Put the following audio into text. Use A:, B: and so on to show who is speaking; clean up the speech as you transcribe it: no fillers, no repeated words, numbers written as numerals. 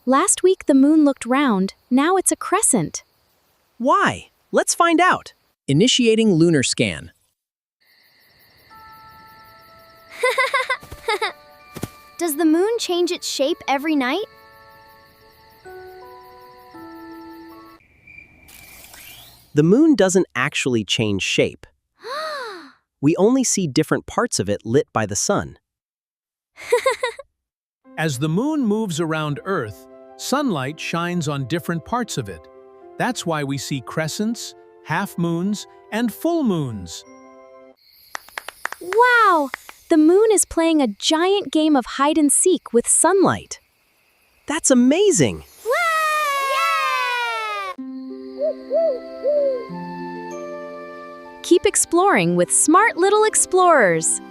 A: Last week the moon looked round, now it's a crescent.
B: Why? Let's find out. Initiating lunar scan.
C: Does the moon change its shape every night?
B: The moon doesn't actually change shape. We only see different parts of it lit by the sun.
D: As the moon moves around Earth, sunlight shines on different parts of it. That's why we see crescents, half moons, and full moons.
A: Wow! The moon is playing a giant game of hide and seek with sunlight.
B: That's amazing!
A: Keep exploring with smart little explorers.